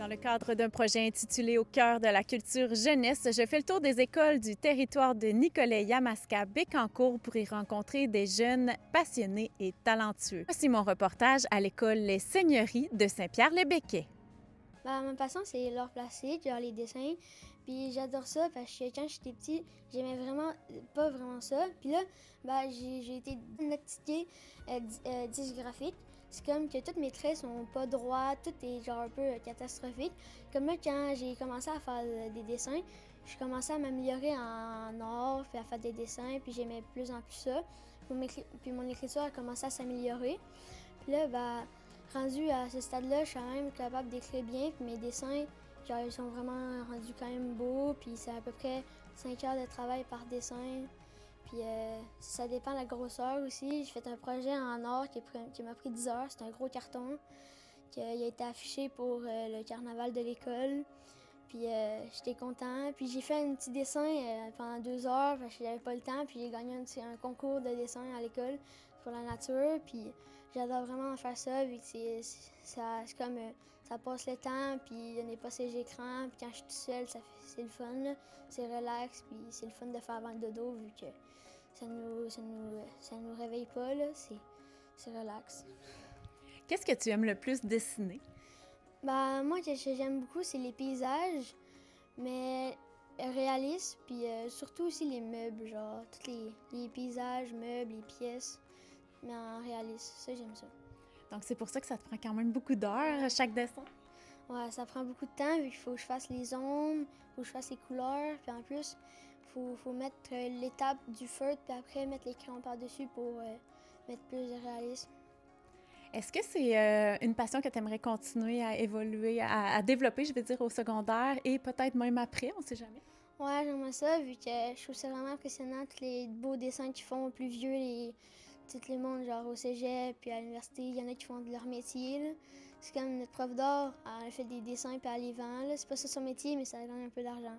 Dans le cadre d'un projet intitulé Au cœur de la culture jeunesse, je fais le tour des écoles du territoire de Nicolet-Yamaska-Bécancour pour y rencontrer des jeunes passionnés et talentueux. Voici mon reportage à l'école Les Seigneuries de Saint-Pierre-le-Béquet. Ma passion, c'est l'art plastique, genre les dessins. Puis j'adore ça parce que quand j'étais petit, j'aimais vraiment pas vraiment ça. Puis là, j'ai été diagnostiquée dysgraphique. C'est comme que tous mes traits sont pas droits, tout est genre un peu catastrophique. Comme là, quand j'ai commencé à faire des dessins, je commençais à m'améliorer en art, puis à faire des dessins, puis j'aimais de plus en plus ça. Puis mon écriture a commencé à s'améliorer. Puis là, rendu à ce stade-là, je suis quand même capable d'écrire bien. Puis mes dessins, genre, ils sont vraiment rendus quand même beaux. Puis c'est à peu près 5 heures de travail par dessin. Puis ça dépend de la grosseur aussi. J'ai fait un projet en or qui m'a pris 10 heures. C'est un gros carton qui a été affiché pour le carnaval de l'école. Puis j'étais content. Puis j'ai fait un petit dessin pendant 2 heures parce que j'avais pas le temps. Puis j'ai gagné un concours de dessin à l'école pour la nature. Puis j'adore vraiment faire ça vu que c'est comme ça passe le temps. Puis on n'est pas ces écrans. Puis quand je suis toute seule, c'est le fun. Là. C'est relax. Puis c'est le fun de faire avant le dodo vu que ça nous réveille pas. Là. C'est relax. Qu'est-ce que tu aimes le plus dessiner? Moi, ce que j'aime beaucoup, c'est les paysages, mais réalistes, puis surtout aussi les meubles, genre tous les paysages, meubles, les pièces, mais en réaliste. Ça, j'aime ça. Donc, c'est pour ça que ça te prend quand même beaucoup d'heures chaque dessin? Ouais, ça prend beaucoup de temps, vu qu'il faut que je fasse les ombres, il faut que je fasse les couleurs, puis en plus, faut mettre l'étape du feutre, puis après mettre les crayons par-dessus pour mettre plus de réalisme. Est-ce que c'est une passion que tu aimerais continuer à évoluer, à développer, je veux dire, au secondaire et peut-être même après, on ne sait jamais? Ouais, j'aimerais ça, vu que je trouve ça vraiment impressionnant, tous les beaux dessins qu'ils font, plus vieux, tout le monde, genre au cégep, puis à l'université, il y en a qui font de leur métier, là. C'est comme notre prof d'art, elle fait des dessins, puis elle les vend, là. C'est pas ça son métier, mais ça gagne un peu d'argent.